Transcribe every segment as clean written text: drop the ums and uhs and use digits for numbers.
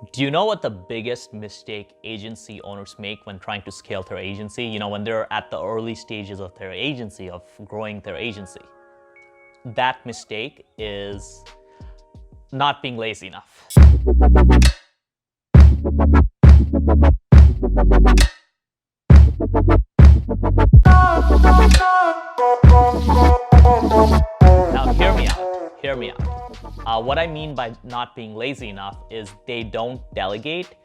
Do you know what the biggest mistake agency owners make when trying to scale their agency? When they're at the early stages of their agency, of growing their agency. That mistake is not being lazy enough. Now, hear me out. What I mean by not being lazy enough is they don't delegate.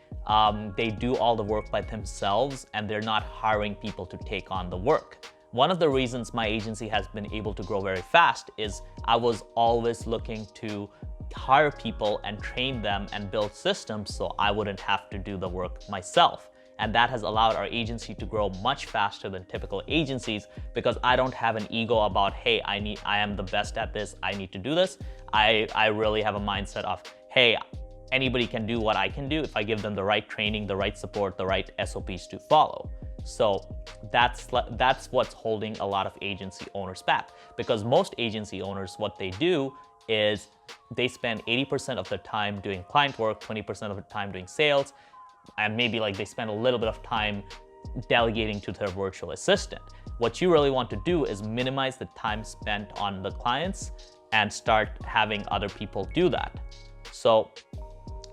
They do all the work by themselves, and they're not hiring people to take on the work. One of the reasons my agency has been able to grow very fast is I was always looking to hire people and train them and build systems so I wouldn't have to do the work myself. And that has allowed our agency to grow much faster than typical agencies because I don't have an ego about, hey, I am the best at this, I need to do this. I really have a mindset of, hey, anybody can do what I can do if I give them the right training, the right support, the right SOPs to follow. So that's what's holding a lot of agency owners back, because most agency owners, what they do is they spend 80% of their time doing client work, 20% of the time doing sales, and maybe they spend a little bit of time delegating to their virtual assistant. What you really want to do is minimize the time spent on the clients and start having other people do that. So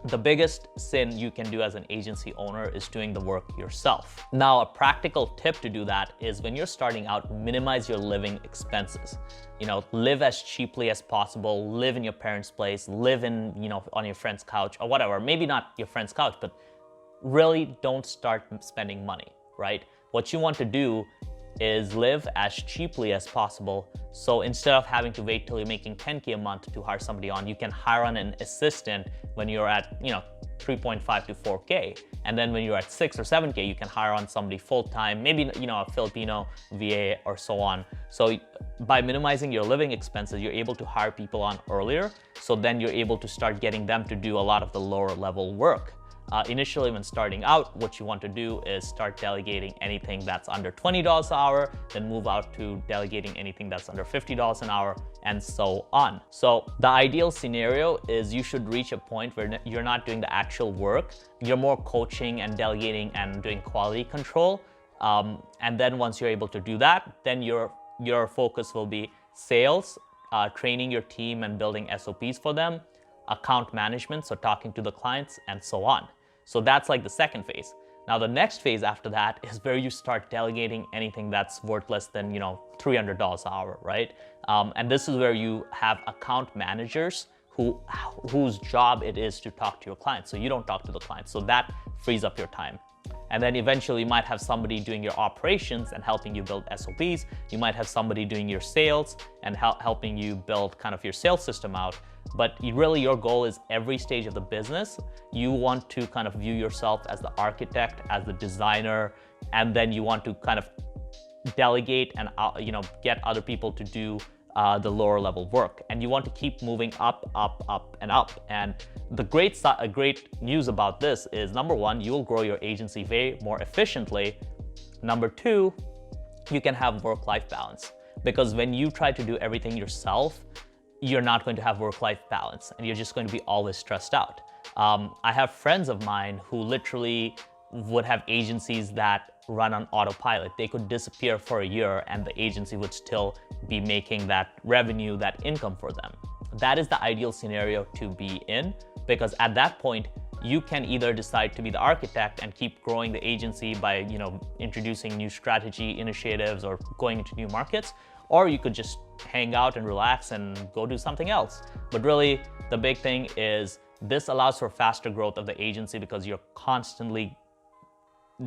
the biggest sin you can do as an agency owner is doing the work yourself. Now, a practical tip to do that is when you're starting out, minimize your living expenses. Live as cheaply as possible, live in your parents' place, live in, on your friend's couch or whatever. Maybe not your friend's couch, but really don't start spending money, right? What you want to do is live as cheaply as possible. So instead of having to wait till you're making 10K a month to hire somebody on, you can hire on an assistant when you're at 3.5 to 4K. And then when you're at 6 or 7K, you can hire on somebody full-time, maybe a Filipino VA or so on. So by minimizing your living expenses, you're able to hire people on earlier. So then you're able to start getting them to do a lot of the lower level work. Initially, when starting out, what you want to do is start delegating anything that's under $20 an hour, then move out to delegating anything that's under $50 an hour, and so on. So the ideal scenario is you should reach a point where you're not doing the actual work. You're more coaching and delegating and doing quality control. And then once you're able to do that, then your focus will be sales, training your team and building SOPs for them, account management, so talking to the clients, and so on. So that's the second phase. Now the next phase after that is where you start delegating anything that's worth less than $300 an hour, right? And this is where you have account managers whose job it is to talk to your clients. So you don't talk to the clients. So that frees up your time. And then eventually you might have somebody doing your operations and helping you build SOPs. You might have somebody doing your sales and helping you build kind of your sales system out. But really your goal is every stage of the business, you want to kind of view yourself as the architect, as the designer, and then you want to kind of delegate and get other people to do the lower level work. And you want to keep moving up, up, up, and up. And the great news about this is, number one, you will grow your agency way more efficiently. Number two, you can have work-life balance. Because when you try to do everything yourself, you're not going to have work-life balance and you're just going to be always stressed out. I have friends of mine who literally would have agencies that run on autopilot. They could disappear for a year and the agency would still be making that revenue, that income for them. That is the ideal scenario to be in, because at that point, you can either decide to be the architect and keep growing the agency by introducing new strategy initiatives or going into new markets, or you could just hang out and relax and go do something else. But really, the big thing is this allows for faster growth of the agency because you're constantly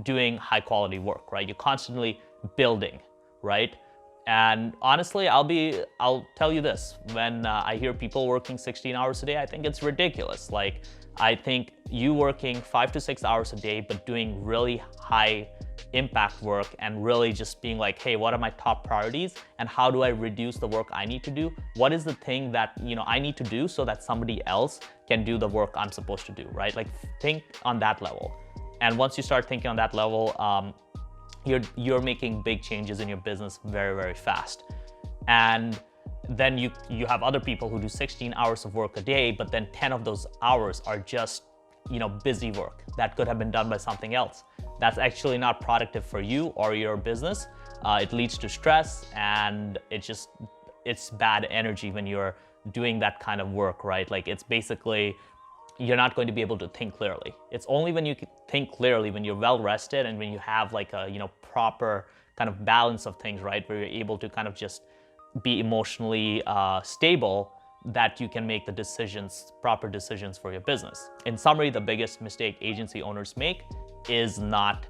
doing high quality work, right? You're constantly building, right? And honestly, I'll tell you this, when I hear people working 16 hours a day, I think it's ridiculous. I think you working 5 to 6 hours a day, but doing really high impact work and really just being hey, what are my top priorities and how do I reduce the work I need to do? What is the thing that I need to do so that somebody else can do the work I'm supposed to do, right? Think on that level. And once you start thinking on that level, you're making big changes in your business very, very fast. And then you have other people who do 16 hours of work a day, but then 10 of those hours are just busy work that could have been done by something else. That's actually not productive for you or your business. It leads to stress, and it's bad energy when you're doing that kind of work, right? Like, it's basically, you're not going to be able to think clearly. It's only when you think clearly, when you're well rested and when you have like a proper kind of balance of things, right, where you're able to kind of just be emotionally stable, that you can make the proper decisions for your business. In summary, the biggest mistake agency owners make is not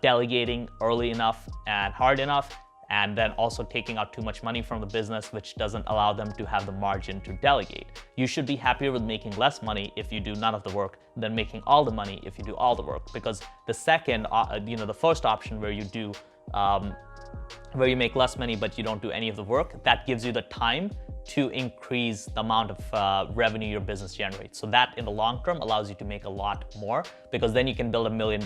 delegating early enough and hard enough, and then also taking out too much money from the business, which doesn't allow them to have the margin to delegate. You should be happier with making less money if you do none of the work than making all the money if you do all the work. Because the second, the first option where you make less money but you don't do any of the work, that gives you the time to increase the amount of revenue your business generates. So that in the long term allows you to make a lot more, because then you can build $1 million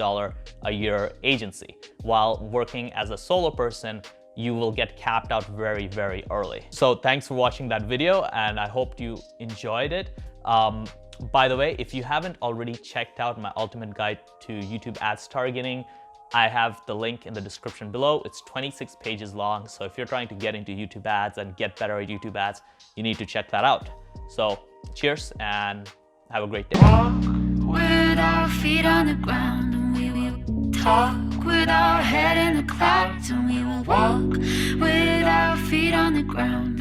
a year agency. While working as a solo person, you will get capped out very, very early. So thanks for watching that video, and I hope you enjoyed it. By the way, if you haven't already checked out my ultimate guide to YouTube ads targeting, I have the link in the description below. It's 26 pages long. So if you're trying to get into YouTube ads and get better at YouTube ads, you need to check that out. So cheers and have a great day. Walk with our feet on the ground, and we will talk with our head in the clouds, and we will walk with our feet on the ground.